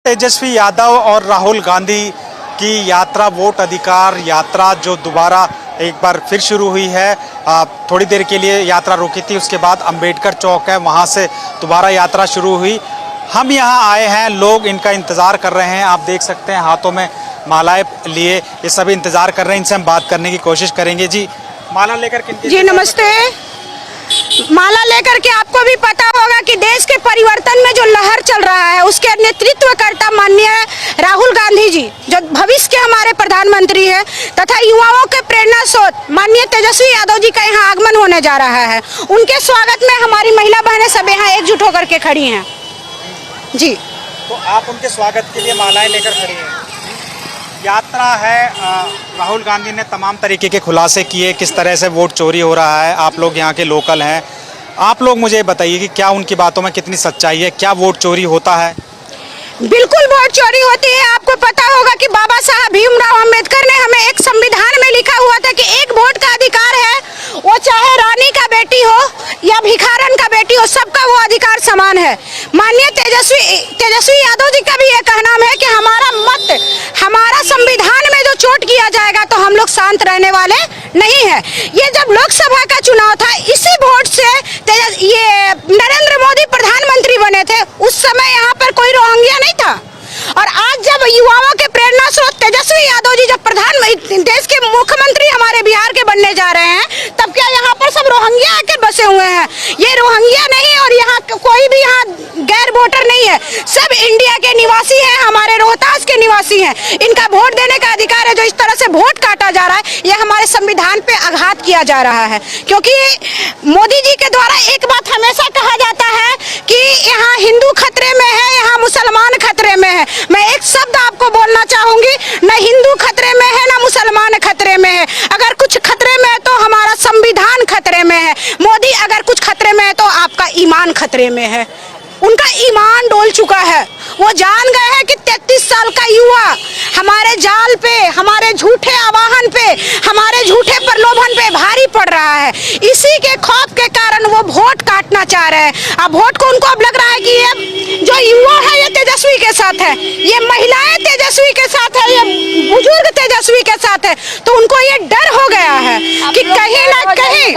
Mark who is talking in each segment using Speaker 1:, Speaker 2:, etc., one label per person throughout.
Speaker 1: तेजस्वी यादव और राहुल गांधी की यात्रा, वोट अधिकार यात्रा जो दोबारा एक बार फिर शुरू हुई है। थोड़ी देर के लिए यात्रा रुकी थी, उसके बाद अंबेडकर चौक है वहां से दोबारा यात्रा शुरू हुई। हम यहाँ आए हैं, लोग इनका इंतज़ार कर रहे हैं। आप देख सकते हैं हाथों में मालाएं लिए ये सभी इंतज़ार कर रहे हैं। इनसे हम बात करने की कोशिश करेंगे। जी, माला लेकर किनके?
Speaker 2: जी नमस्ते। माला लेकर के आपको भी पता होगा कि देश के परिवर्तन में जो लहर चल रहा है उसके नेतृत्व करता माननीय राहुल गांधी जी, जो भविष्य के हमारे प्रधानमंत्री हैं, तथा युवाओं के प्रेरणा स्रोत माननीय तेजस्वी यादव जी का यहाँ आगमन होने जा रहा है। उनके स्वागत में हमारी महिला बहनें सब यहाँ एकजुट होकर के खड़ी हैं। जी,
Speaker 1: तो आप उनके स्वागत के लिए मालाएं लेकर खड़ी हैं। यात्रा है, राहुल गांधी ने तमाम तरीके के खुलासे किए, किस तरह से वोट चोरी हो रहा है। आप लोग यहाँ के लोकल हैं, आप लोग मुझे बताइए कि क्या उनकी बातों में कितनी सच्चाई है, क्या वोट चोरी होता है?
Speaker 2: बिल्कुल वोट चोरी होती है। आपको पता होगा कि बाबा साहब भीमराव अंबेडकर ने हमें एक संविधान में लिखा हुआ था कि एक वोट का अधिकार है, वो चाहे रानी का बेटी हो या भिखारन का बेटी हो, सबका वो अधिकार समान है। माननीय तेजस्वी यादव जी का भी ये कहना है कि हमारा मत, हमारा संविधान में जो चोट किया जाएगा तो हम लोग शांत रहने वाले नहीं है। ये जब लोकसभा का चुनाव था, इसी वोट से ये नरेंद्र मोदी प्रधानमंत्री बने थे। उस समय यहाँ पर कोई रोहिंग्या नहीं था, और आज जब युवाओं के प्रेरणा स्रोत तेजस्वी यादव जी जब देश के मुख्यमंत्री हमारे बिहार के बनने जा रहे हैं, तब क्या यहाँ पर सब रोहिंग्या आके बसे हुए हैं? ये रोहिंग्या नहीं, और यहाँ कोई भी यहाँ गैर वोटर नहीं है, सब इंडिया के निवासी हैं, हमारे रोहतास के निवासी हैं। इनका वोट देने का अधिकार है। जो इस तरह से वोट काटा जा रहा है, ये हमारे संविधान पे आघात किया जा रहा है। क्योंकि मोदी जी के द्वारा एक बात हमेशा कहा जाता है कि यहाँ हिंदू खतरे में है, यहाँ मुसलमान खतरे में है। मैं एक शब्द आपको बोलना चाहूंगी, न हिंदू खतरे में है, न मुसलमान खतरे में है। अगर कुछ खतरे में है तो हमारा संविधान खतरे में है। मोदी अगर कुछ खतरे में है तो आपका ईमान खतरे में है। उनका ईमान डोल चुका है। वो जान गए हैं कि 33 साल का युवा हमारे जाल पे, हमारे झूठे आवाहन पे, हमारे झूठे प्रलोभन पे भारी पड़ रहा है। इसी के खौफ के कारण वो वोट काटना चाह रहे हैं। अब वोट को उनको अब लग रहा है कि ये जो युवा है ये तेजस्वी के साथ है, ये महिलाएं तेजस्वी के साथ है, ये बुजुर्ग तेजस्वी के साथ है। तो उनको ये डर हो गया है कि कहीं ना कहीं,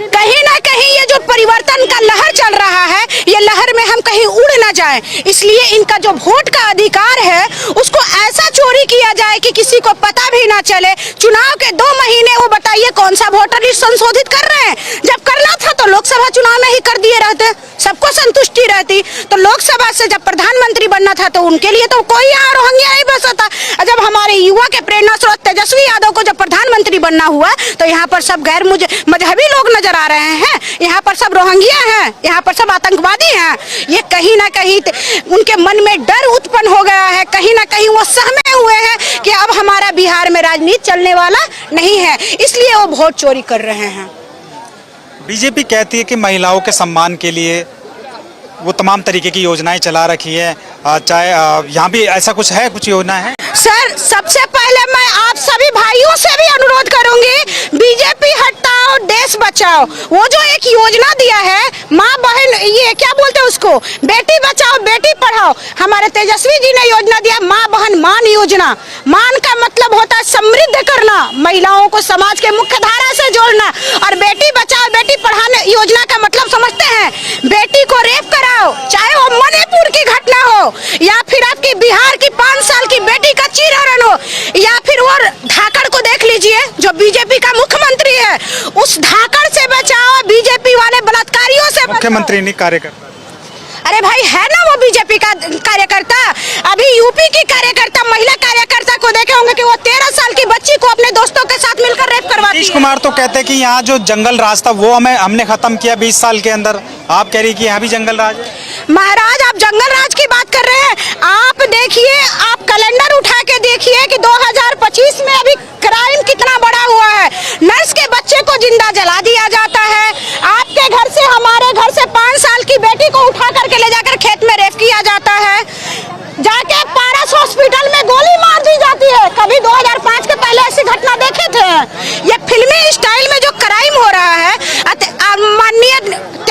Speaker 2: कहीं ना कहीं ये जो परिवर्तन का लहर चल रहा है, ये लहर में हम कहीं उड़ ना जाए। इसलिए इनका जो वोट का अधिकार है उसको ऐसा चोरी किया जाए कि किसी को पता भी ना चले। चुनाव के 2 महीने, वो बताइए कौन सा वोटर लिस्ट संशोधित कर रहे हैं? जब करना था तो लोकसभा चुनाव में ही कर दिए रहते, सबको संतुष्टि रहती। तो लोकसभा से जब प्रधानमंत्री बनना था तो उनके लिए तो कोई यहाँ रोहिंग्या नहीं बसा था। जब हमारे युवा के प्रेरणा स्रोत तेजस्वी यादव को जब प्रधानमंत्री बनना हुआ तो यहाँ पर सब गैर मजहबी लोग नजर आ रहे हैं, यहाँ पर सब रोहिंग्या हैं, यहाँ पर सब आतंकवादी हैं। ये कहीं ना कहीं उनके मन में डर उत्पन्न हो गया है। कहीं ना कहीं वो सहमे हुए हैं कि अब हमारा बिहार में राजनीति चलने वाला नहीं है, इसलिए वो वोट चोरी कर रहे हैं।
Speaker 1: बीजेपी कहती है कि महिलाओं के सम्मान के लिए वो तमाम तरीके की योजनाएं चला रखी है। चाहे यहाँ भी ऐसा कुछ है, कुछ योजना है?
Speaker 2: सर, सबसे पहले मैं आप सभी भाइयों से भी अनुरोध करूंगी, बीजेपी हटाओ देश बचाओ। वो जो एक योजना दिया है, माँ बहन, ये क्या बोलते हैं उसको, बेटी बचाओ बेटी पढ़ाओ, हमारे तेजस्वी जी ने योजना दिया माँ बहन मान योजना। मान का मतलब होता है समृद्ध करना, महिलाओं को समाज के मुख्य धारा से जोड़ना। और बेटी बचाओ बेटी पढ़ाने योजना का मतलब समझते हैं, बेटी को रेप कराओ, चाहे वो मणिपुर की घटना हो या फिर आपकी बिहार की 5 साल की बेटी का चीरहरण हो, या फिर वो धाकड़ को देख लीजिए जो बीजेपी का मुख्यमंत्री है, उस धाकड़ से बचाओ, बीजेपी वाले बलात्कारियों से
Speaker 1: मुख्यमंत्री नहीं, कार्यकर्ता।
Speaker 2: अरे भाई है ना वो बीजेपी का कार्यकर्ता। अभी यूपी की कार्यकर्ता, महिला कार्यकर्ता को देखे होंगे कि वो 13 साल की बच्ची को अपने दोस्तों के साथ मिलकर रेप करवाती है।
Speaker 1: नीतीश कुमार तो कहते हैं कि यहाँ जो जंगल राज था वो हमने खत्म किया 20 साल के अंदर। आप कह रही कि यहाँ भी जंगल राज है?
Speaker 2: महाराज, आप जंगल राज की बात कर रहे हैं। आप देखिए, आप कैलेंडर उठा के देखिए कि 2025 में अभी क्राइम कितना बड़ा हुआ है। नर्स के बच्चे को जिंदा जला दिया जाता है। आपके घर से, हमारे घर से 5 साल की बेटी को उठा करके ले जाकर खेत में रेप किया जाता है। जाके पारस हॉस्पिटल में गोली मार दी जाती है। कभी 2005 के पहले ऐसी घटना देखे थे? ये फिल्मी स्टाइल में जो क्राइम हो रहा है, माननीय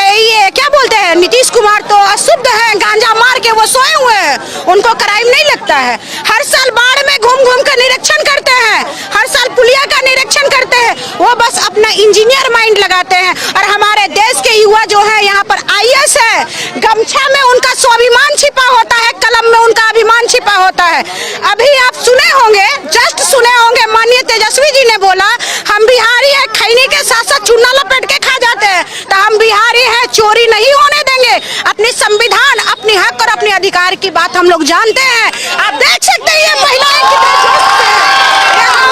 Speaker 2: ये क्या बोलते हैं, नीतीश कुमार तो अशुद्ध हैं, गांजा मार के वो सोए हुए हैं, उनको क्राइम नहीं लगता है। हर साल बाढ़ में घूम घूम कर निरीक्षण करते हैं, हर साल पुलिया का निरीक्षण करते हैं, वो बस अपना इंजीनियर माइंड लगाते हैं। और हमारे देश के युवा जो है यहाँ पर IAS है, गमछा में उनका स्वाभिमान छिपा होता है, कलम में उनका अभिमान छिपा होता है। अभी आप सुने होंगे, जस्ट सुने होंगे, माननीय तेजस्वी जी ने बोला हम बिहारी है, खैनी के साथ साथ चूना लपेट के खा जाते हैं, तो हम बिहारी हैं, चोरी नहीं होने देंगे। अपनी संविधान, अपनी हक और अपने अधिकार की बात हम लोग जानते हैं। आप देख सकते हैं ये महिलाएं कितने स्वस्थ हैं, यहाँ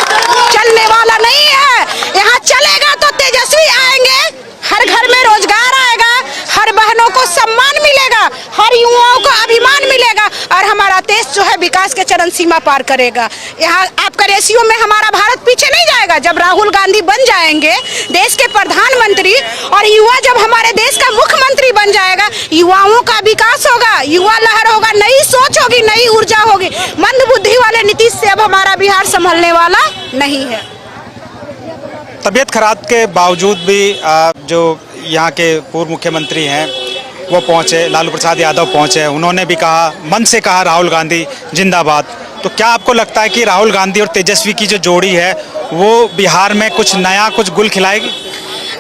Speaker 2: चलने वाला नहीं है। यहाँ चलेगा तो तेजस्वी आएंगे, हर घर में रोजगार आएगा, हर बहनों को सम्मान मिलेगा, हर युवाओं को अभिमान मिलेगा और हमारा देश जो है विकास के चरम सीमा पार करेगा। यहाँ आपका रेशियो में हमारा भारत पीछे नहीं जाएगा। जब राहुल गांधी बन जाएंगे देश के प्रधानमंत्री और युवा जब हमारे देश का मुख्यमंत्री बन जाएगा, युवाओं का विकास होगा, युवा लहर होगा, नई सोच होगी, नई ऊर्जा होगी। मंद बुद्धि वाले नीतीश से अब हमारा बिहार संभलने वाला नहीं है।
Speaker 1: तबीयत खराब के बावजूद भी जो यहाँ के पूर्व मुख्यमंत्री हैं वो पहुँचे, लालू प्रसाद यादव पहुँचे, उन्होंने भी कहा, मन से कहा राहुल गांधी जिंदाबाद। तो क्या आपको लगता है कि राहुल गांधी और तेजस्वी की जो जोड़ी है वो बिहार में कुछ नया, कुछ गुल खिलाएगी?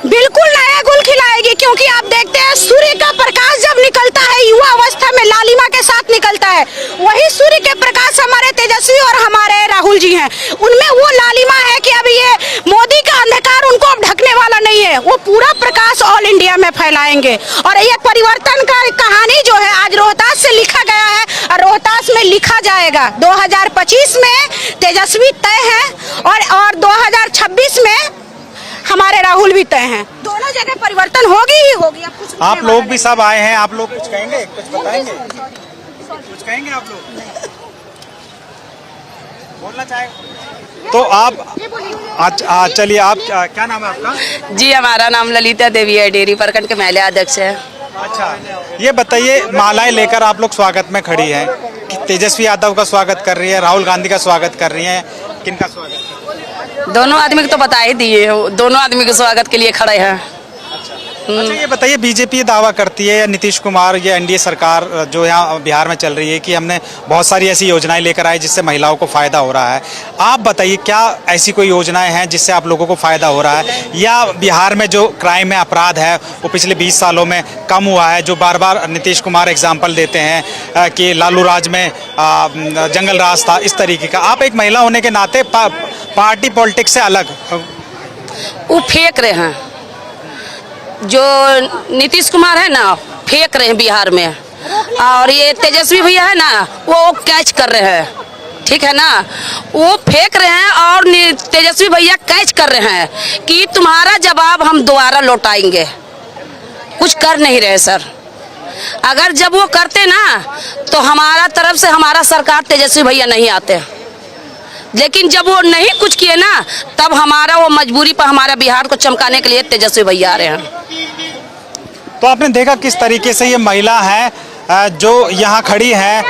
Speaker 2: बिल्कुल नया गुल खिलाएगी, क्योंकि आप देखते हैं सूर्य का प्रकाश जब निकलता है युवा अवस्था में लालिमा के साथ निकलता है, वही सूर्य के प्रकाश हमारे तेजस्वी और हमारे राहुल जी हैं। उनमें वो लालिमा है कि अभी ये मोदी का अंधकार उनको अब ढकने वाला नहीं है, वो पूरा प्रकाश ऑल इंडिया में फैलाएंगे। और ये परिवर्तन का कहानी जो है आज रोहतास से लिखा गया है और रोहतास में लिखा जाएगा। 2025 में तेजस्वी तय है और 2026 में हमारे राहुल भी तय हैं। दोनों जगह परिवर्तन होगी ही होगी।
Speaker 1: आप लोग भी सब आए हैं, आप लोग कुछ कहेंगे, कुछ बताएंगे, कुछ कहेंगे आप लोग? बोलना चाहेंगे तो आप चलिए। आप क्या नाम है आपका?
Speaker 3: जी हमारा नाम ललिता देवी है, डेयरी प्रखंड के महिला अध्यक्ष है।
Speaker 1: अच्छा, ये बताइए, मालाएं लेकर आप लोग स्वागत में खड़ी हैं, तेजस्वी यादव का स्वागत कर रही है, राहुल गांधी का स्वागत कर रही हैं, किनका स्वागत?
Speaker 3: दोनों आदमी को तो बता ही दिए, दोनों आदमी के स्वागत के लिए खड़े हैं।
Speaker 1: अच्छा, ये बताइए, बीजेपी दावा करती है, नीतीश कुमार, ये एनडीए सरकार जो यहाँ बिहार में चल रही है कि हमने बहुत सारी ऐसी योजनाएं लेकर आए जिससे महिलाओं को फायदा हो रहा है। आप बताइए, क्या ऐसी कोई योजनाएं हैं जिससे आप लोगों को फायदा हो रहा है, या बिहार में जो क्राइम है, अपराध है, वो पिछले 20 सालों में कम हुआ है? जो बार बार नीतीश कुमार एग्जाम्पल देते हैं कि लालू राज में जंगल राज था, इस तरीके का। आप एक महिला होने के नाते पार्टी पॉलिटिक्स से अलग
Speaker 3: वो फेंक रहे हैं, जो नीतीश कुमार है ना फेंक रहे हैं बिहार में, और ये तेजस्वी भैया है ना वो कैच कर रहे हैं, ठीक है ना, वो फेंक रहे हैं और तेजस्वी भैया कैच कर रहे हैं कि तुम्हारा जवाब हम दोबारा लौटाएंगे। कुछ कर नहीं रहे सर। अगर जब वो करते ना तो हमारा तरफ से हमारा सरकार तेजस्वी भैया नहीं आते, लेकिन जब वो नहीं कुछ किए ना तब हमारा वो मजबूरी पर हमारा बिहार को चमकाने के लिए तेजस्वी भैया आ रहे हैं।
Speaker 1: तो आपने देखा किस तरीके से ये महिला है जो यहाँ खड़ी हैं,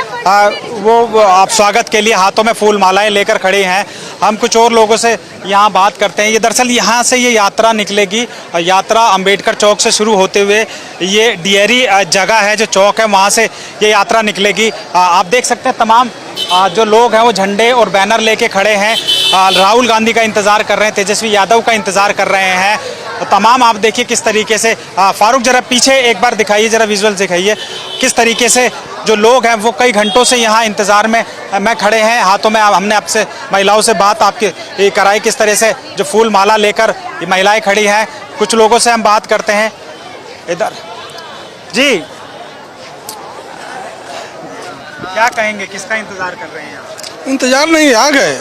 Speaker 1: वो आप स्वागत के लिए हाथों में फूल मालाएं लेकर खड़ी हैं। हम कुछ और लोगों से यहाँ बात करते हैं। ये दरअसल यहाँ से ये यात्रा निकलेगी, यात्रा अंबेडकर चौक से शुरू होते हुए ये डियरी जगह है जो चौक है, वहाँ से ये यात्रा निकलेगी। आप देख सकते हैं तमाम जो लोग हैं वो झंडे और बैनर लेके खड़े हैं, राहुल गांधी का इंतज़ार कर रहे हैं, तेजस्वी यादव का इंतज़ार कर रहे हैं। तमाम आप देखिए किस तरीके से, फारूक जरा पीछे एक बार दिखाइए, जरा विजुअल दिखाइए, किस तरीके से जो लोग हैं वो कई घंटों से यहाँ इंतज़ार में खड़े हैं। हाथों में हमने आपसे महिलाओं से बात आपकी कराई, किस तरह से जो फूल माला लेकर ये महिलाएं खड़ी हैं। कुछ लोगों से हम बात करते हैं। इधर जी, क्या कहेंगे, किसका इंतज़ार कर रहे हैं आप?
Speaker 4: इंतजार नहीं, आ गए।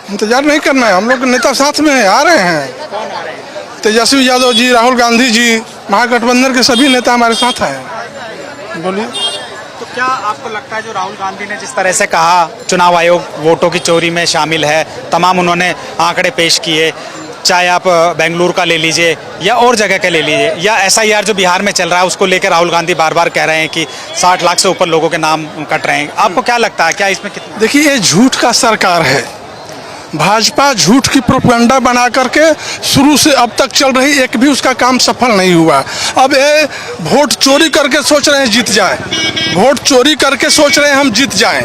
Speaker 4: इंतजार नहीं करना है, हम लोग नेता साथ में आ रहे हैं।
Speaker 1: कौन आ रहे हैं?
Speaker 4: तेजस्वी यादव जी, राहुल गांधी जी, महागठबंधन के सभी नेता हमारे साथ हैं। बोलिए।
Speaker 1: तो क्या आपको लगता है जो राहुल गांधी ने जिस तरह से कहा चुनाव आयोग वोटों की चोरी में शामिल है, तमाम उन्होंने आंकड़े पेश किए, चाहे आप बेंगलुरु का ले लीजिए या और जगह का ले लीजिए, या SIR जो बिहार में चल रहा है उसको लेकर राहुल गांधी बार बार कह रहे हैं कि 60 लाख से ऊपर लोगों के नाम कट रहे हैं, आपको क्या लगता है, क्या इसमें कितना?
Speaker 4: देखिए, ये झूठ का सरकार है। भाजपा झूठ की प्रोपेगेंडा बना करके शुरू से अब तक चल रही, एक भी उसका काम सफल नहीं हुआ। अब ये वोट चोरी करके सोच रहे हैं जीत जाए, वोट चोरी करके सोच रहे हैं हम जीत जाएं,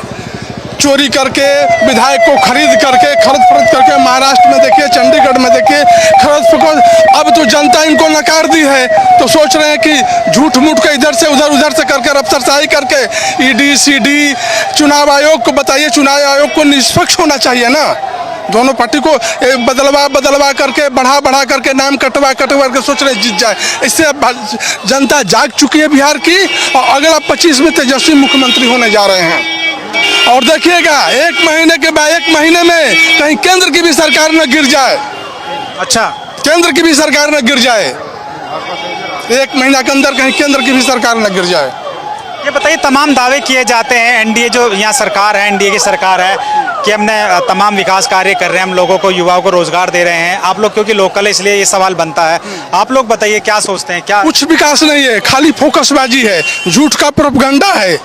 Speaker 4: चोरी करके विधायक को खरीद करके महाराष्ट्र में देखिए, चंडीगढ़ में देखिए, खरीद फरोख्त। अब तो जनता इनको नकार दी है, तो सोच रहे हैं कि झूठ मूठ के इधर से उधर से करके अफसरशाही करके ईडी सीडी चुनाव आयोग को बताइए, चुनाव आयोग को निष्पक्ष होना चाहिए ना। दोनों पार्टी को बदलवा करके बढ़ा करके नाम कटवा के सोच रहे जीत जाए। इससे जनता जाग चुकी है बिहार की, और अगला 25 में तेजस्वी मुख्यमंत्री होने जा रहे हैं। और देखिएगा एक महीने में कहीं केंद्र की भी सरकार न गिर जाए।
Speaker 1: अच्छा,
Speaker 4: केंद्र की भी सरकार न गिर जाए, 1 महीना के अंदर कहीं केंद्र की भी सरकार न गिर जाए।
Speaker 1: ये बताइए, तमाम दावे किए जाते हैं, एनडीए जो यहाँ सरकार है, एनडीए की सरकार है कि हमने तमाम विकास कार्य कर रहे हैं, हम लोगों को, युवाओं को रोजगार दे रहे हैं। आप लोग क्योंकि लोकल है इसलिए ये सवाल बनता है, आप लोग बताइए क्या सोचते हैं? क्या
Speaker 4: कुछ विकास नहीं है, खाली फोकसबाजी है, झूठ का प्रोपगंडा है।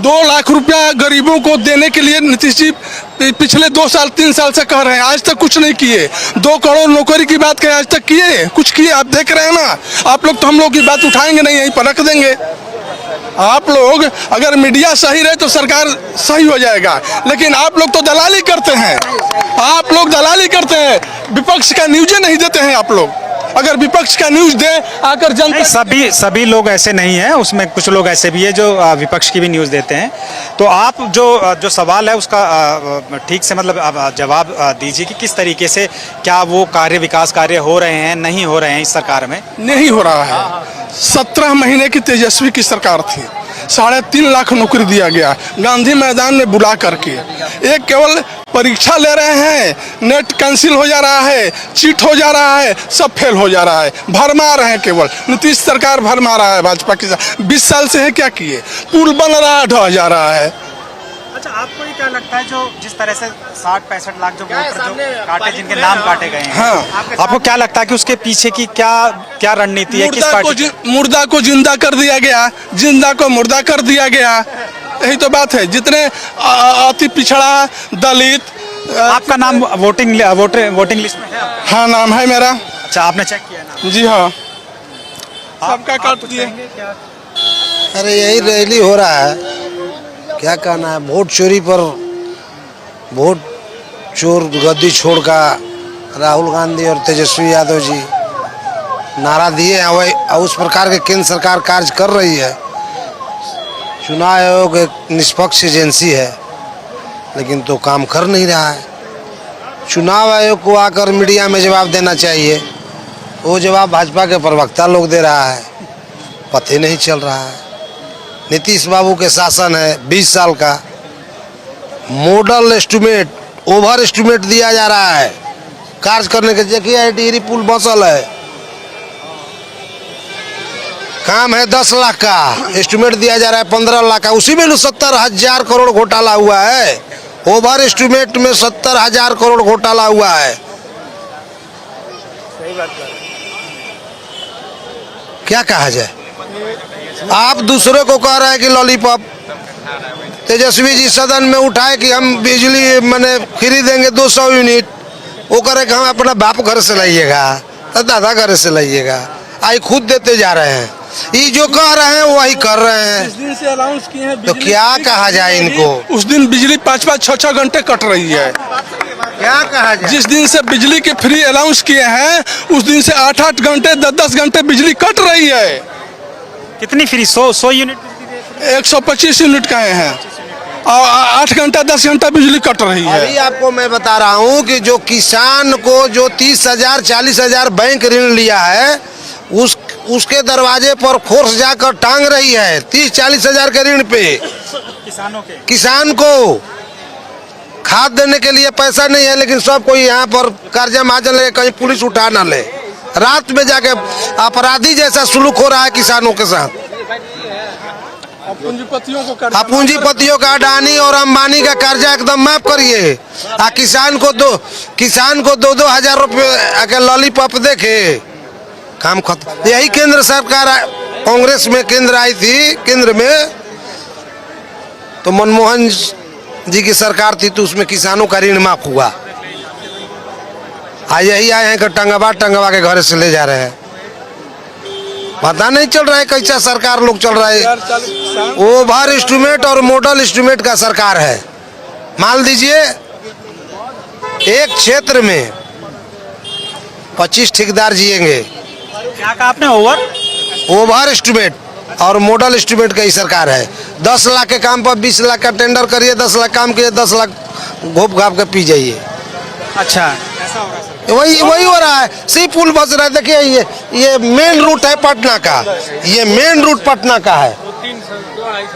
Speaker 4: 2 लाख रुपया गरीबों को देने के लिए नीतीश जी पिछले 2 साल 3 साल से कह रहे हैं, आज तक कुछ नहीं किए। 2 करोड़ नौकरी की बात करें, आज तक किए? कुछ किए? आप देख रहे हैं ना। आप लोग तो हम लोग की बात उठाएंगे नहीं, यहीं पर रख देंगे। आप लोग अगर मीडिया सही रहे तो सरकार सही हो जाएगा, लेकिन आप लोग तो दलाली करते हैं, आप लोग दलाली करते हैं, विपक्ष का न्यूज़ नहीं देते हैं। आप लोग अगर विपक्ष का न्यूज़ दे आकर जनता,
Speaker 1: सभी लोग ऐसे नहीं हैं, उसमें कुछ लोग ऐसे भी है जो विपक्ष की भी न्यूज़ देते हैं। तो आप जो सवाल है उसका ठीक से मतलब जवाब दीजिए कि किस तरीके से, क्या वो विकास कार्य हो रहे हैं, नहीं हो रहे हैं इस सरकार में?
Speaker 4: नहीं हो रहा है। 17 महीने की तेजस्वी की सरकार थी, 3.5 लाख नौकरी दिया गया गांधी मैदान में बुला करके। एक केवल परीक्षा ले रहे हैं, नेट कैंसिल हो जा रहा है, चीट हो जा रहा है, सब फेल हो जा रहा है, भरमा रहे हैं। केवल नीतीश सरकार भरमा रहा है भाजपा की। 20 साल से है क्या किए? पुल बन रहा है, ढह जा रहा है।
Speaker 1: अच्छा, आपको ये क्या लगता है, जो जिस तरह से 60-65 लाख जो वोटर जो काटे, जिनके नाम काटे गए हैं,
Speaker 4: हाँ,
Speaker 1: आपको क्या लगता है कि उसके पीछे की क्या रणनीति है? किस पार्टी?
Speaker 4: मुर्दा को जिंदा कर दिया गया, जिंदा को मुर्दा कर दिया गया, यही तो बात है। जितने अति पिछड़ा, दलित।
Speaker 1: आपका नाम वोटिंग लिस्ट में है?
Speaker 4: हाँ, नाम है मेरा।
Speaker 1: अच्छा, आपने चेक किया ना?
Speaker 4: जी हाँ, सबका काट दिए।
Speaker 5: अरे यही रैली हो रहा है, क्या कहना है, वोट चोरी पर वोट चोर गद्दी छोड़ का राहुल गांधी और तेजस्वी यादव जी नारा दिए हैं, वही उस प्रकार के केंद्र सरकार कार्य कर रही है। चुनाव आयोग एक निष्पक्ष एजेंसी है, लेकिन तो काम कर नहीं रहा है। चुनाव आयोग को आकर मीडिया में जवाब देना चाहिए, वो जवाब भाजपा के प्रवक्ता लोग दे रहा है, पता नहीं चल रहा है। नीतीश बाबू के शासन है 20 साल का, मॉडल एस्टिमेट, ओवर एस्टिमेट दिया जा रहा है कार्य करने के। देखिए टिहरी पुल बसल है, काम है 10 लाख का, एस्टिमेट दिया जा रहा है 15 लाख का, उसी में 70,000 करोड़ घोटाला हुआ है। ओवर एस्टिमेट में 70,000 करोड़ घोटाला हुआ है। क्या कहा जाए? आप दूसरे को कह रहे हैं कि लॉलीपॉप। तेजस्वी जी सदन में उठाए कि हम बिजली मैंने फ्री देंगे 200 यूनिट, वो कह रहे कि हम अपना बाप घर से लाइएगा, दादा घर से लाइएगा, आई खुद देते जा रहे हैं। ये जो कह रहे हैं वही कर रहे हैं।
Speaker 4: जिस दिन से अनाउंस किए हैं,
Speaker 5: तो क्या कहा जाए इनको?
Speaker 4: उस दिन बिजली 5-5, 6-6 घंटे कट रही है।
Speaker 5: क्या कहा जाए?
Speaker 4: जिस दिन से बिजली के फ्री अनाउंस किए हैं, उस दिन से 8-8 घंटे, 10-10 घंटे बिजली कट रही है।
Speaker 1: कितनी फ्री? 100 यूनिट?
Speaker 4: 125 यूनिट कहे हैं, और 8 घंटा 10 घंटा बिजली कट रही है।
Speaker 5: अभी आपको मैं बता रहा हूँ कि जो किसान को जो 30,000 40,000 बैंक ऋण लिया है, उसके दरवाजे पर फोर्स जाकर टांग रही है 30-40 हजार के ऋण पे। किसान को खाद देने के लिए पैसा नहीं है, लेकिन सब कोई यहाँ पर कर्जा महाजन ले, कहीं पुलिस उठा ना ले। रात में जाके अपराधी जैसा सुलूक हो रहा है किसानों के साथ। पूंजीपतियों का अडानी और अंबानी का कर्जा एकदम माफ करिए, किसान को 2-2 हजार रुपये के लॉलीपॉप देखे, काम खत्म। यही केंद्र सरकार कांग्रेस में केंद्र आई थी, केंद्र में तो मनमोहन जी की सरकार थी, तो उसमें किसानों का ऋण माफ हुआ। आज यही आए हैं कि टंगवा के घर से ले जा रहे हैं। पता नहीं चल रहा है कैसा सरकार लोग चल रहा है। ओवर एस्टिमेट और मॉडल एस्टिमेट का सरकार है। मान लीजिए एक क्षेत्र में 25 ठेकेदार जिएंगे।
Speaker 1: क्या कहा आपने?
Speaker 5: ओवर एस्टिमेट और मॉडल एस्टिमेट का ही सरकार है। 10 लाख के काम पर 20 लाख का टेंडर करिए, 10 लाख काम किए, 10 लाख घोप घाप के पी जाइए।
Speaker 1: अच्छा, ऐसा हो रहा है।
Speaker 5: वही हो रहा है। सी पुल बस रहा है। देखिए ये मेन रूट है पटना का। ये मेन रूट पटना का है।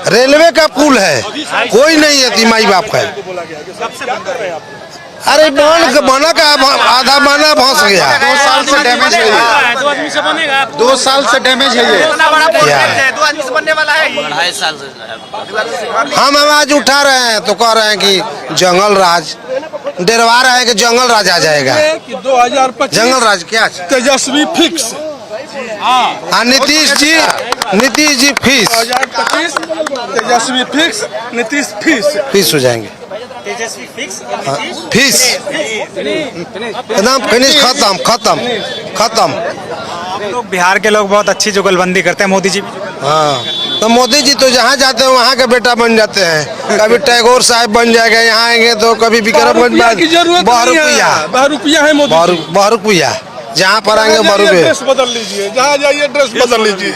Speaker 5: रेलवे का पुल है, कोई नहीं है माई बाप का। अरे बना का आधा बना फंस गया।
Speaker 6: 2 साल से डैमेज है ये।
Speaker 1: 2 आदमी से बनेगा।
Speaker 6: 2 साल से डैमेज है ये।
Speaker 1: इतना बड़ा प्रोजेक्ट है, 2 आदमी से बनने वाला है।
Speaker 3: 2.5 साल से
Speaker 5: हम आवाज उठा रहे हैं तो कह रहे हैं कि जंगल राज डरवा रहे हैं कि जंगल राज आ जाएगा।
Speaker 4: 2025
Speaker 5: जंगल राज क्या?
Speaker 4: तेजस्वी फिक्स।
Speaker 5: हाँ, नीतीश जी फीस
Speaker 4: 2025 तेजस्वी फिक्स, नीतीश
Speaker 5: फीस हो जाएंगे।
Speaker 1: तेजस्वी फिक्स,
Speaker 5: फीस एकदम फिनिश, खत्म।
Speaker 1: आप लोग बिहार के लोग बहुत अच्छी जुगलबंदी करते हैं। मोदी जी भी
Speaker 5: हाँ, तो मोदी जी तो जहाँ जाते हैं वहाँ के बेटा बन जाते हैं। कभी टैगोर साहब बन जाएगा, यहाँ आएंगे तो कभी विक्रमगंज
Speaker 4: की जरूरत ₹12 है मोदी।
Speaker 5: 12 रुपया जहाँ पर आएंगे 12 रुपये।
Speaker 4: ड्रेस बदल लीजिए, जहाँ जाइए ड्रेस बदल लीजिए।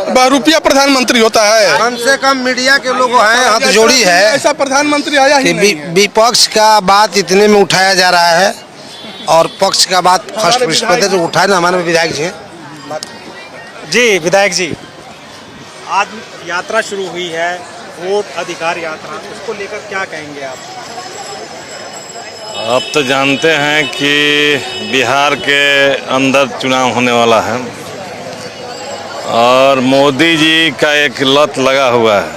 Speaker 4: 12 रुपया प्रधानमंत्री होता है।
Speaker 5: कम से कम मीडिया के लोग हैं, हाथ जोड़ी है।
Speaker 4: ऐसा प्रधानमंत्री आया ही नहीं।
Speaker 5: विपक्ष का बात इतने में उठाया जा रहा है और पक्ष का बात फर्स्ट पृष्ठ जो उठाए ना हमारे विधायक
Speaker 1: जी। विधायक जी, आज यात्रा शुरू हुई है, वोट अधिकार यात्रा, उसको लेकर क्या कहेंगे आप?
Speaker 7: अब तो जानते हैं कि बिहार के अंदर चुनाव होने वाला है और मोदी जी का एक लत लगा हुआ है।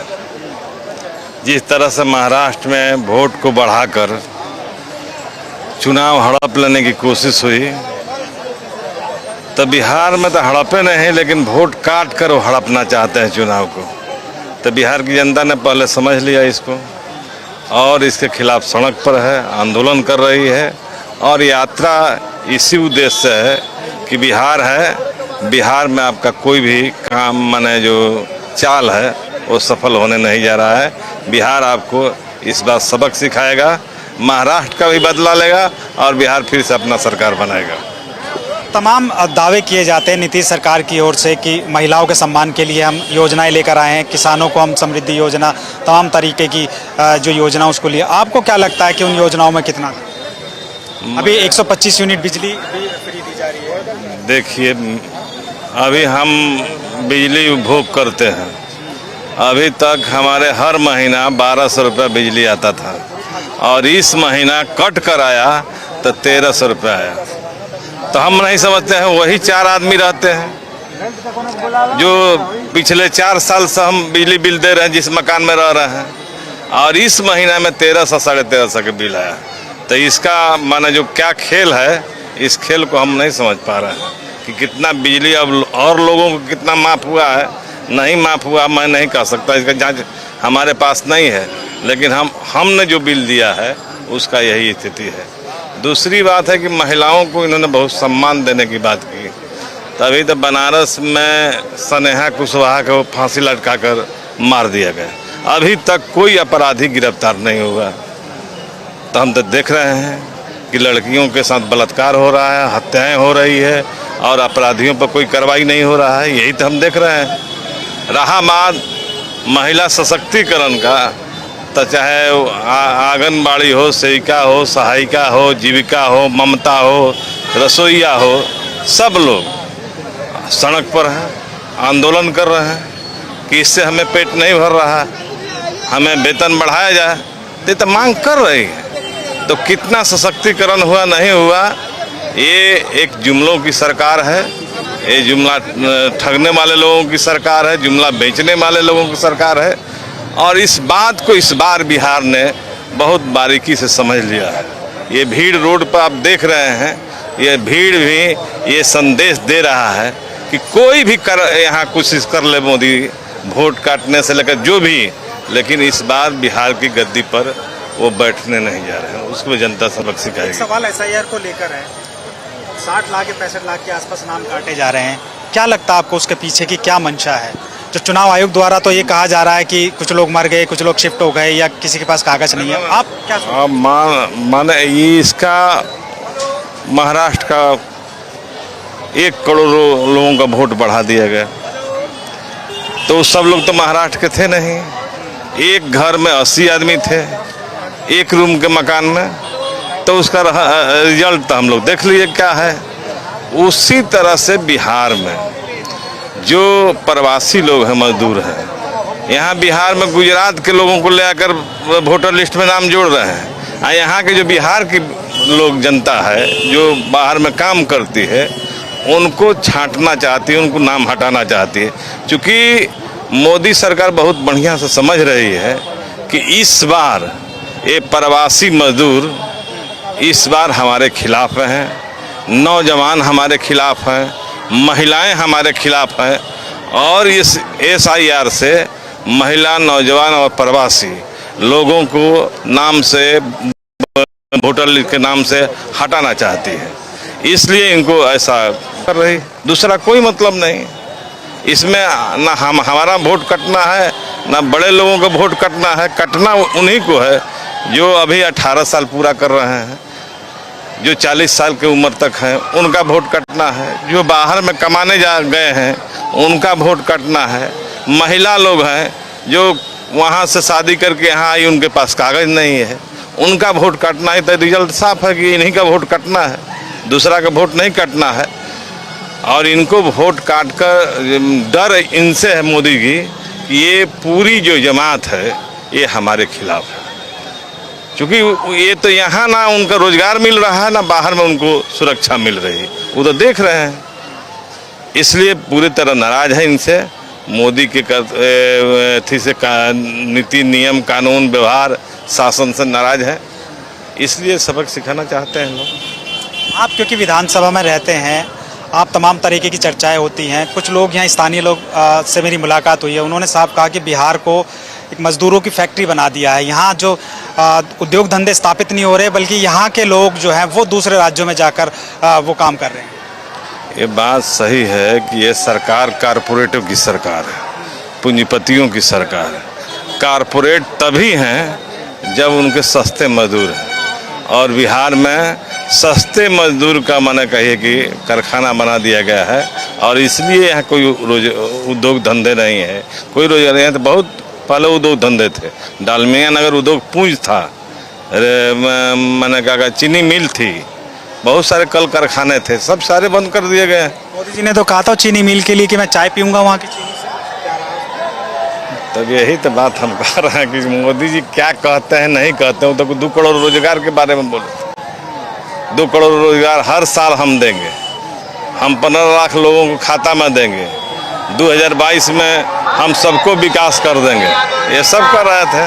Speaker 7: जिस तरह से महाराष्ट्र में वोट को बढ़ाकर चुनाव हड़प लेने की कोशिश हुई, तो बिहार में तो हड़पे नहीं, लेकिन वोट काट कर वो हड़पना चाहते हैं चुनाव को। तो बिहार की जनता ने पहले समझ लिया इसको और इसके खिलाफ सड़क पर है, आंदोलन कर रही है। और यात्रा इसी उद्देश्य से है कि बिहार है, बिहार में आपका कोई भी काम माने जो चाल है वो सफल होने नहीं जा रहा है। बिहार आपको इस बात सबक सिखाएगा, महाराष्ट्र का भी बदला लेगा और बिहार फिर से अपना सरकार बनाएगा।
Speaker 1: तमाम दावे किए जाते हैं नीतीश सरकार की ओर से कि महिलाओं के सम्मान के लिए हम योजनाएं लेकर आए हैं, किसानों को हम समृद्धि योजना, तमाम तरीके की जो योजना उसको लिए। आपको क्या लगता है कि उन योजनाओं में कितना? अभी 125 यूनिट बिजली भी फ्री दी जा रही है।
Speaker 7: देखिए, अभी हम बिजली उपभोग करते हैं। अभी तक हमारे हर महीना 1200 रुपया बिजली आता था और इस महीना कट कर आया तो 1300 रुपया आया। तो हम नहीं समझते हैं, वही 4 आदमी रहते हैं जो पिछले 4 साल से हम बिजली बिल दे रहे हैं जिस मकान में रह रहे हैं, और इस महीना में 1300 साढ़े 1300 का बिल आया। तो इसका माने जो क्या खेल है, इस खेल को हम नहीं समझ पा रहे हैं कि कितना बिजली अब और लोगों को कितना माफ़ हुआ है, नहीं माफ़ हुआ मैं नहीं कह सकता, इसका जांच हमारे पास नहीं है। लेकिन हमने जो बिल दिया है उसका यही स्थिति है। दूसरी बात है कि महिलाओं को इन्होंने बहुत सम्मान देने की बात की। तभी तो बनारस में स्नेहा कुशवाहा को फांसी लटकाकर मार दिया गया। अभी तक कोई अपराधी गिरफ्तार नहीं हुआ। तो हम तो देख रहे हैं कि लड़कियों के साथ बलात्कार हो रहा है, हत्याएं हो रही है और अपराधियों पर कोई कार्रवाई नहीं हो रहा है। यही तो हम देख रहे हैं। रहा बात महिला सशक्तिकरण का, तो चाहे आंगनबाड़ी हो, सेविका हो, सहायिका हो, जीविका हो, ममता हो, रसोईया हो, सब लोग सड़क पर हैं, आंदोलन कर रहे हैं कि इससे हमें पेट नहीं भर रहा, हमें वेतन बढ़ाया जाए। तो मांग कर रही है। तो कितना सशक्तिकरण हुआ नहीं हुआ, ये एक जुमलों की सरकार है, ये जुमला ठगने वाले लोगों की सरकार है, जुमला बेचने वाले लोगों की सरकार है। और इस बात को इस बार बिहार ने बहुत बारीकी से समझ लिया है। ये भीड़ रोड पर आप देख रहे हैं, ये भीड़ भी ये संदेश दे रहा है कि कोई भी यहाँ कोशिश कर ले मोदी, वोट काटने से लेकर जो भी, लेकिन इस बार बिहार की गद्दी पर वो बैठने नहीं जा रहे हैं। उसको जनता सबक सिखाएगी।
Speaker 1: सवाल SIR को लेकर है 60 लाख या 65 लाख के आसपास नाम काटे जा रहे हैं, क्या लगता है आपको उसके पीछे की क्या मंशा है? जो चुनाव आयोग द्वारा तो ये कहा जा रहा है कि कुछ लोग मर गए, कुछ लोग शिफ्ट हो गए या किसी के पास कागज नहीं है, आप क्या
Speaker 7: माने ये इसका महाराष्ट्र का 1 करोड़ लोगों का वोट बढ़ा दिया गया, तो सब लोग तो महाराष्ट्र के थे नहीं। एक घर में 80 आदमी थे, 1 रूम के मकान में, तो उसका रिजल्ट तो हम लोग देख लिए क्या है। उसी तरह से बिहार में जो प्रवासी लोग हैं, मजदूर हैं, यहाँ बिहार में गुजरात के लोगों को ले आकर वोटर लिस्ट में नाम जोड़ रहे हैं, और यहाँ के जो बिहार की लोग जनता है जो बाहर में काम करती है उनको छांटना चाहती है, उनको नाम हटाना चाहती है। क्योंकि मोदी सरकार बहुत बढ़िया से समझ रही है कि इस बार ये प्रवासी मजदूर इस बार हमारे खिलाफ हैं, नौजवान हमारे खिलाफ हैं, महिलाएं हमारे खिलाफ हैं, और इस SIR से महिला, नौजवान और प्रवासी लोगों को नाम से, वोटर लिस्ट के नाम से हटाना चाहती है, इसलिए इनको ऐसा कर रही। दूसरा कोई मतलब नहीं इसमें, ना हमारा वोट कटना है, ना बड़े लोगों का वोट कटना है। कटना उन्हीं को है जो अभी 18 साल पूरा कर रहे हैं, जो 40 साल की उम्र तक हैं उनका वोट कटना है, जो बाहर में कमाने जा गए हैं उनका वोट कटना है, महिला लोग हैं जो वहाँ से शादी करके यहाँ आई, उनके पास कागज नहीं है, उनका वोट कटना है। तो रिजल्ट साफ है कि इन्हीं का वोट कटना है, दूसरा का वोट नहीं कटना है। और इनको वोट काट कर डर इनसे है मोदी की कि ये पूरी जो जमात है ये हमारे खिलाफ है, क्योंकि ये तो यहाँ ना उनका रोजगार मिल रहा है, ना बाहर में उनको सुरक्षा मिल रही है, वो तो देख रहे हैं। इसलिए पूरी तरह नाराज है इनसे, मोदी के थी से नीति, नियम, कानून, व्यवहार, शासन से नाराज है, इसलिए सबक सिखाना चाहते हैं लोग।
Speaker 1: आप क्योंकि विधानसभा में रहते हैं, आप तमाम तरीके की चर्चाएं होती हैं, कुछ लोग यहाँ स्थानीय लोग से मेरी मुलाकात हुई है, उन्होंने साफ कहा कि बिहार को एक मजदूरों की फैक्ट्री बना दिया है। यहाँ जो उद्योग धंधे स्थापित नहीं हो रहे, बल्कि यहाँ के लोग जो हैं वो दूसरे राज्यों में जाकर वो काम कर रहे हैं।
Speaker 7: ये बात सही है कि ये सरकार कारपोरेटों की सरकार है, पूंजीपतियों की सरकार है। कारपोरेट तभी हैं जब उनके सस्ते मजदूर हैं, और बिहार में सस्ते मजदूर का माने कहिए कि कारखाना बना दिया गया है, और इसलिए यहाँ कोई उद्योग धंधे नहीं है, कोई रोजगार नहीं है। तो बहुत पहले उद्योग धंधे थे, डालमिया नगर उद्योग पूंज था, मैंने कहा चीनी मिल थी, बहुत सारे कल कारखाने थे, सब सारे बंद कर दिए गए।
Speaker 1: मोदी जी ने तो कहा था चीनी मिल के लिए कि मैं चाय पीऊँगा वहाँ की चीनी से।
Speaker 7: तब यही तो बात हम कह रहे हैं कि मोदी जी क्या कहते हैं नहीं कहते हैं। तो 2 करोड़ रोजगार के बारे में बोले, 2 करोड़ रोजगार हर साल हम देंगे, हम 15 लाख लोगों को खाता में देंगे, 2022 में हम सबको विकास कर देंगे, ये सब कर रहे थे।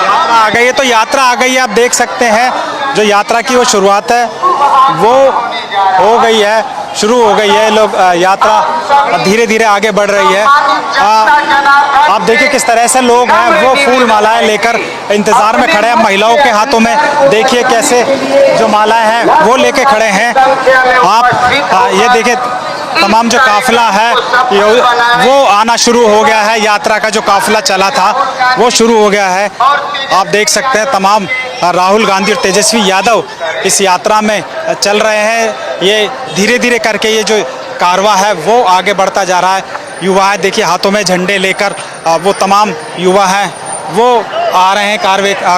Speaker 1: यात्रा आ गई है, तो यात्रा आ गई है, आप देख सकते हैं जो यात्रा की वो शुरुआत है वो हो गई है, शुरू हो गई है। लोग यात्रा धीरे धीरे आगे बढ़ रही है। आप देखिए किस तरह से लोग हैं वो फूल मालाएं लेकर इंतजार में खड़े हैं। महिलाओं के हाथों में देखिए कैसे जो मालाएं हैं वो लेके खड़े हैं। आप ये देखिए तमाम जो काफिला है वो आना शुरू हो गया है। यात्रा का जो काफिला चला था वो शुरू हो गया है। आप देख सकते हैं तमाम राहुल गांधी और तेजस्वी यादव इस यात्रा में चल रहे हैं। ये धीरे धीरे करके ये जो कारवां है वो आगे बढ़ता जा रहा है। युवा है देखिए हाथों में झंडे लेकर, वो तमाम युवा हैं वो आ रहे हैं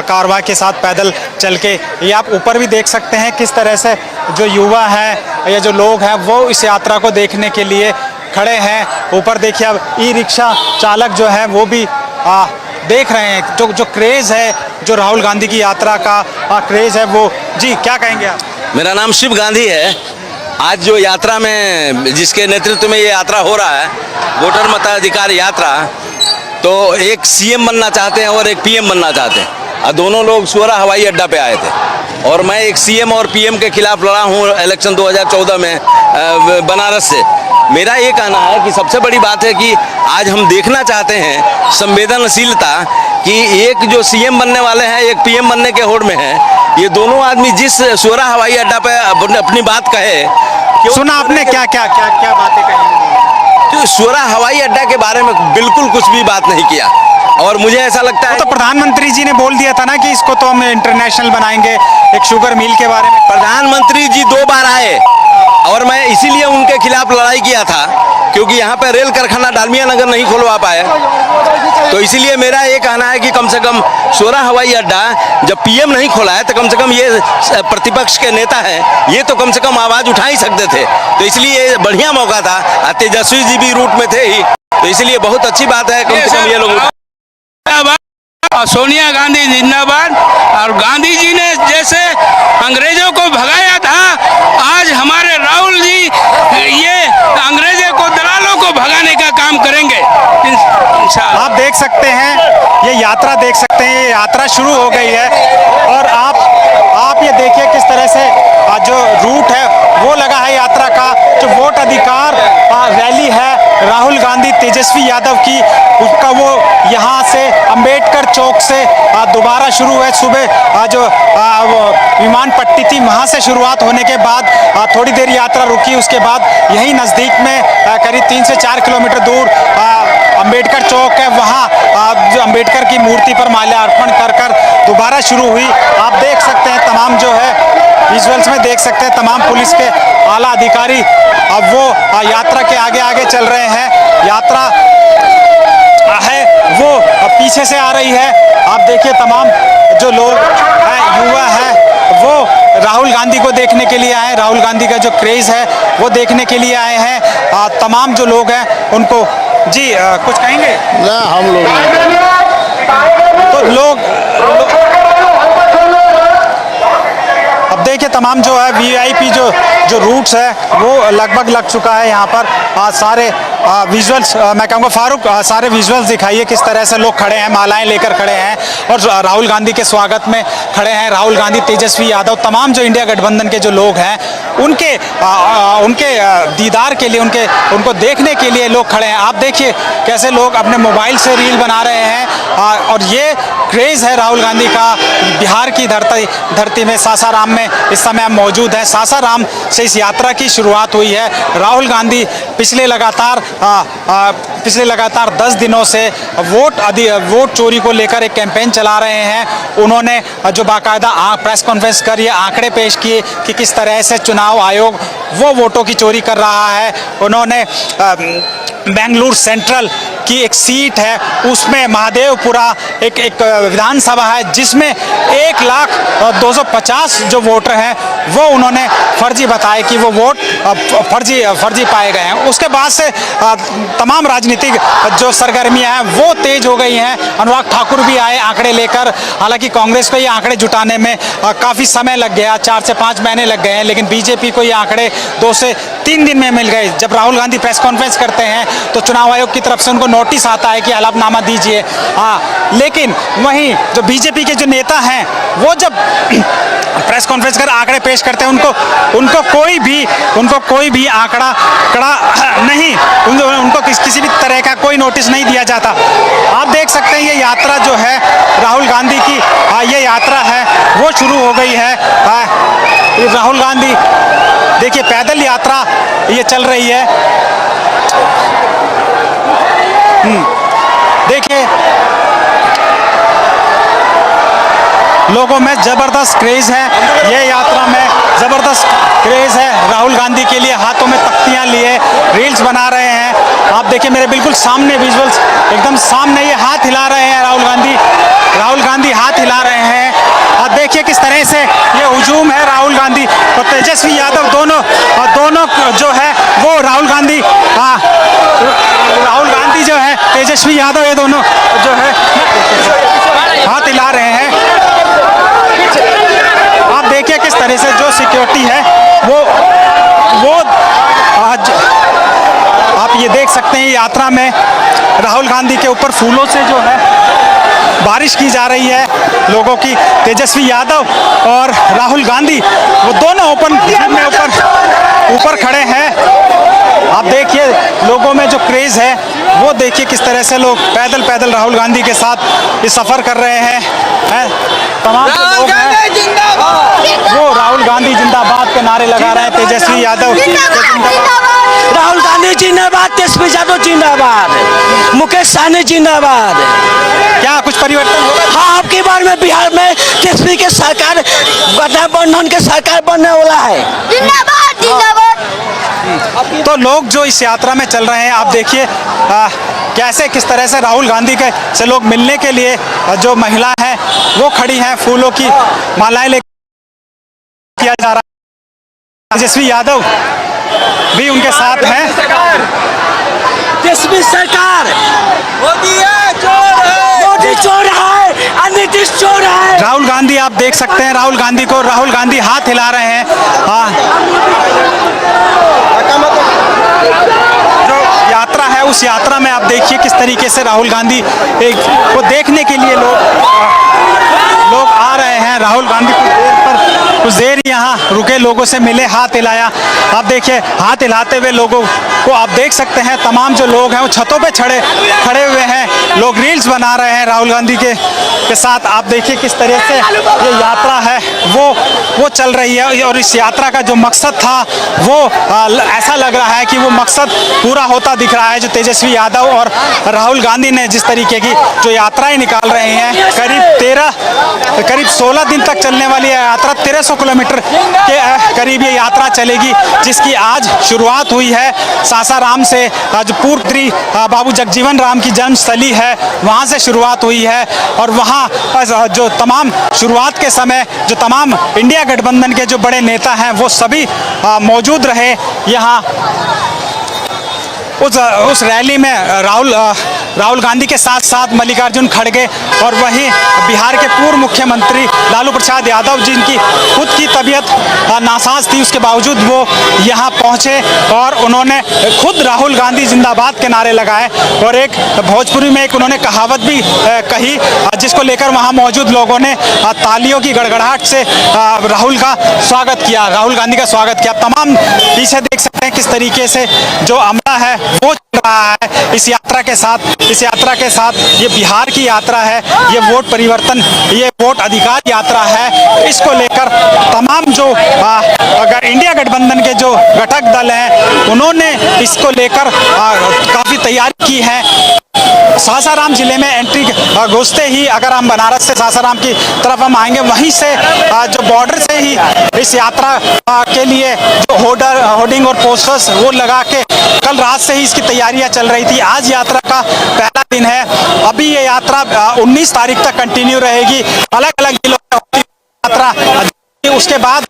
Speaker 1: कारवां के साथ पैदल चल के। ये आप ऊपर भी देख सकते हैं किस तरह से जो युवा हैं या जो लोग हैं वो इस यात्रा को देखने के लिए खड़े हैं। ऊपर देखिए अब ई-रिक्शा चालक जो है वो भी देख रहे हैं जो क्रेज़ है, जो राहुल गांधी की यात्रा का क्रेज़ है वो। जी क्या कहेंगे आप?
Speaker 8: मेरा नाम शिव गांधी है। आज जो यात्रा में जिसके नेतृत्व में ये यात्रा हो रहा है, वोटर मताधिकार यात्रा, तो एक सीएम बनना चाहते हैं और एक पीएम बनना चाहते हैं, और दोनों लोग सुअरा हवाई अड्डा पे आए थे। और मैं एक सीएम और पीएम के खिलाफ लड़ा हूँ इलेक्शन 2014 में बनारस से। मेरा ये कहना है कि सबसे बड़ी बात है कि आज हम देखना चाहते हैं संवेदनशीलता कि एक जो सीएम बनने वाले हैं एक पीएम बनने के होड़ में है। ये दोनों आदमी जिस सोरा हवाई अड्डा पे अपनी बात कहे कि
Speaker 1: सुना आपने क्या क्या क्या क्या बातें कही?
Speaker 8: तो सोरा हवाई अड्डा के बारे में बिल्कुल कुछ भी बात नहीं किया। और मुझे ऐसा लगता है
Speaker 1: तो प्रधानमंत्री जी ने बोल दिया था ना कि इसको तो हम इंटरनेशनल बनाएंगे, एक शुगर मिल के बारे में।
Speaker 8: प्रधानमंत्री जी 2 बार आए और मैं इसीलिए उनके खिलाफ लड़ाई किया था, क्योंकि यहाँ पे रेल कारखाना डालमिया नगर नहीं खुलवा पाए। तो इसीलिए मेरा ये कहना है कि कम से कम सोरा हवाई अड्डा जब पीएम नहीं खोला है तो कम से कम ये प्रतिपक्ष के नेता हैं, ये तो कम से कम आवाज उठा ही सकते थे। तो इसलिए बढ़िया मौका था, तेजस्वी जी भी रूट में थे ही, तो इसलिए बहुत अच्छी बात है कम से कम ये लोग।
Speaker 9: और सोनिया गांधी जिंदाबाद। और गांधी जी ने जैसे अंग्रेजों को भगाया था, आज हमारे राहुल जी ये अंग्रेजों को, दलालों को भगाने का काम करेंगे इंशाअल्लाह।
Speaker 1: आप देख सकते हैं, ये यात्रा देख सकते हैं, ये यात्रा शुरू हो गई है। और आप ये देखिए किस तरह से जो रूट है वो लगा है यात्रा का। जो वोट अधिकार रैली है राहुल गांधी तेजस्वी यादव की, उसका वो यहाँ से अंबेडकर चौक से दोबारा शुरू है। सुबह जो विमान पट्टी थी वहाँ से शुरुआत होने के बाद थोड़ी देर यात्रा रुकी, उसके बाद यही नज़दीक में करीब 3 से 4 किलोमीटर दूर अंबेडकर चौक है, वहाँ जो अंबेडकर की मूर्ति पर माल्यार्पण कर दोबारा शुरू हुई। आप देख सकते हैं तमाम जो है विजुअल्स में देख सकते हैं तमाम पुलिस के आला अधिकारी अब वो यात्रा के आगे आगे चल रहे हैं। यात्रा है वो पीछे से आ रही है। आप देखिए तमाम जो लोग हैं, युवा है, वो राहुल गांधी को देखने के लिए आए, राहुल गांधी का जो क्रेज़ है वो देखने के लिए आए हैं। तमाम जो लोग हैं उनको जी कुछ कहेंगे?
Speaker 6: ना हम लोग
Speaker 1: तो लोग अब देखिए तमाम जो है वीआईपी जो रूट्स है वो लगभग लग चुका है यहाँ पर। सारे विजुअल्स मैं कहूँगा फारूक, सारे विजुअल्स दिखाइए किस तरह से लोग खड़े हैं, मालाएं लेकर खड़े हैं और राहुल गांधी के स्वागत में खड़े हैं। राहुल गांधी, तेजस्वी यादव, तमाम जो इंडिया गठबंधन के जो लोग हैं उनके दीदार के लिए, उनको देखने के लिए लोग खड़े हैं। आप देखिए कैसे लोग अपने मोबाइल से रील बना रहे हैं। और ये क्रेज़ है राहुल गांधी का। बिहार की धरती में सासाराम में इस समय हम मौजूद हैं। सासाराम से इस यात्रा की शुरुआत हुई है। राहुल गांधी पिछले लगातार 10 दिनों से वोट चोरी को लेकर एक कैंपेन चला रहे हैं। उन्होंने जो बाकायदा प्रेस कॉन्फ्रेंस कर ये आंकड़े पेश किए कि किस तरह से चुनाव आयोग वो वोटों की चोरी कर रहा है। उन्होंने बेंगलुरु सेंट्रल की एक सीट है, उसमें महादेवपुरा एक विधानसभा है जिसमें 1,250,000 जो वोटर हैं वो उन्होंने फर्जी बताए कि वो वोट फर्जी पाए गए हैं। उसके बाद से तमाम राजनीतिक जो सरगर्मियां हैं वो तेज हो गई हैं। अनुराग ठाकुर भी आए आंकड़े लेकर, हालांकि कांग्रेस को ये आंकड़े जुटाने में काफ़ी समय लग गया, 4 से 5 महीने लग गए हैं, लेकिन बीजेपी को ये आंकड़े 2 से 3 दिन में मिल गए। जब राहुल गांधी प्रेस कॉन्फ्रेंस करते हैं तो चुनाव आयोग की तरफ से उनको नोटिस आता है कि हलफनामा दीजिए। लेकिन वहीं जो बीजेपी के जो नेता हैं वो जब प्रेस कॉन्फ्रेंस कर आंकड़े पेश करते हैं उनको कोई भी आंकड़ा नहीं, उनको किसी भी तरह का कोई नोटिस नहीं दिया जाता। आप देख सकते हैं ये यात्रा जो है राहुल गांधी की, ये यात्रा है वो शुरू हो गई है। राहुल गांधी देखिए पैदल यात्रा ये चल रही है। देखिए लोगों में ज़बरदस्त क्रेज़ है, ये यात्रा में ज़बरदस्त क्रेज़ है राहुल गांधी के लिए। हाथों में तख्तियां लिए रील्स बना रहे हैं। आप देखिए मेरे बिल्कुल सामने विजुअल्स, एकदम सामने ये हाथ हिला रहे हैं राहुल गांधी हाथ हिला रहे हैं। और देखिए किस तरह से ये हुजूम है राहुल गांधी और तेजस्वी यादव दोनों जो है वो राहुल गांधी जो है तेजस्वी यादव, ये दोनों जो है हाथ हिला रहे हैं। आप देखिए किस तरह से जो सिक्योरिटी है वो आज आप ये देख सकते हैं यात्रा में राहुल गांधी के ऊपर फूलों से जो है बारिश की जा रही है लोगों की। तेजस्वी यादव और राहुल गांधी वो दोनों ऊपर खड़े हैं। आप देखिए लोगों में जो क्रेज़ है वो देखिए किस तरह से लोग पैदल राहुल गांधी के साथ ये सफ़र कर रहे हैं। तमाम लोग हैं वो राहुल गांधी जिंदाबाद के नारे लगा रहे हैं। तेजस्वी यादव
Speaker 10: राहुल गांधी जिंदाबाद, तेजस्वी यादव जिंदाबाद, मुकेश सहनी जिंदाबाद।
Speaker 1: क्या कुछ परिवर्तन होगा?
Speaker 10: हाँ, अब की बार में बिहार में तेजस्वी के सरकार, गठबंधन के सरकार बनने वाला है। जिंदाबाद जिंदाबाद।
Speaker 1: तो लोग जो इस यात्रा में चल रहे हैं, आप देखिए कैसे किस तरह से राहुल गांधी के से लोग मिलने के लिए जो महिला है वो खड़ी हैं, फूलों की मालाएं लेकर किया जा रहा है। तेजस्वी यादव भी उनके साथ हैं।
Speaker 10: तेजस्वी सरकार मोदी चोर है, नीतीश चोर है।
Speaker 1: राहुल गांधी आप देख सकते हैं, राहुल गांधी हाथ हिला रहे हैं। जो यात्रा है उस यात्रा में आप देखिए किस तरीके से राहुल गांधी को देखने के लिए लोग आ रहे हैं। राहुल गांधी कुछ देर यहाँ रुके, लोगों से मिले, हाथ हिलाया। आप देखिए हाथ हिलाते हुए लोगों को आप देख सकते हैं। तमाम जो लोग हैं वो छतों पे खड़े हुए हैं, लोग रील्स बना रहे हैं राहुल गांधी के साथ। आप देखिए किस तरह से ये यात्रा है वो चल रही है। और इस यात्रा का जो मकसद था वो ऐसा लग रहा है कि वो मकसद पूरा होता दिख रहा है। जो तेजस्वी यादव और राहुल गांधी ने जिस तरीके की जो यात्राएं निकाल रहे हैं, करीब 16 दिन तक चलने वाली यात्रा 1300 किलोमीटर के करीब ये यात्रा चलेगी, जिसकी आज शुरुआत हुई है सासाराम से। जो पूर्व मंत्री बाबू जगजीवन राम की जन्मस्थली है वहाँ से शुरुआत हुई है। और वहाँ जो तमाम शुरुआत के समय जो तमाम इंडिया गठबंधन के जो बड़े नेता हैं वो सभी मौजूद रहे यहाँ। उस रैली में राहुल गांधी के साथ साथ मल्लिकार्जुन खड़गे और वहीं बिहार के पूर्व मुख्यमंत्री लालू प्रसाद यादव, जिनकी खुद की तबीयत नासाज थी, उसके बावजूद वो यहाँ पहुँचे और उन्होंने खुद राहुल गांधी जिंदाबाद के नारे लगाए। और एक भोजपुरी में एक उन्होंने कहावत भी कही, जिसको लेकर वहाँ मौजूद लोगों ने तालियों की गड़गड़ाहट से राहुल गांधी का स्वागत किया। तमाम पीछे देख सकते हैं किस तरीके से जो अमला है वो चल रहा है इस यात्रा के साथ। ये बिहार की यात्रा है, ये वोट परिवर्तन, ये वोट अधिकार यात्रा है। इसको लेकर तमाम जो अगर इंडिया गठबंधन के जो घटक दल हैं उन्होंने इसको लेकर काफ़ी तैयारी की है। सासाराम जिले में एंट्री घुसते ही अगर हम बनारस से सासाराम की तरफ हम आएंगे, वहीं से जो बॉर्डर से ही इस यात्रा के लिए जो होर्डिंग और पोस्टर्स वो लगा के कल रात से ही इसकी तैयारियां चल रही थी। आज यात्रा का पहला दिन है। अभी ये यात्रा 19 तारीख तक कंटिन्यू रहेगी। अलग अलग जिलों में यात्रा, उसके बाद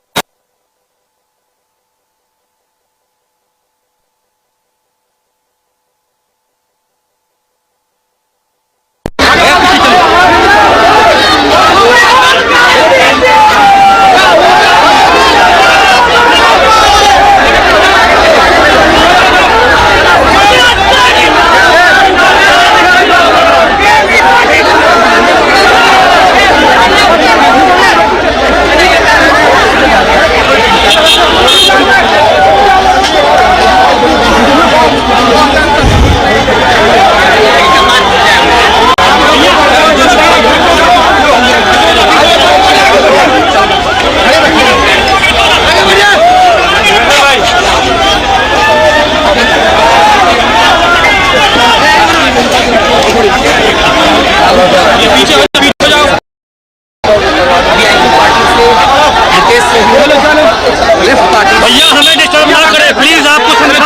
Speaker 9: भैया हमें डिस्टर्ब ना करें प्लीज, आपको
Speaker 6: नहीं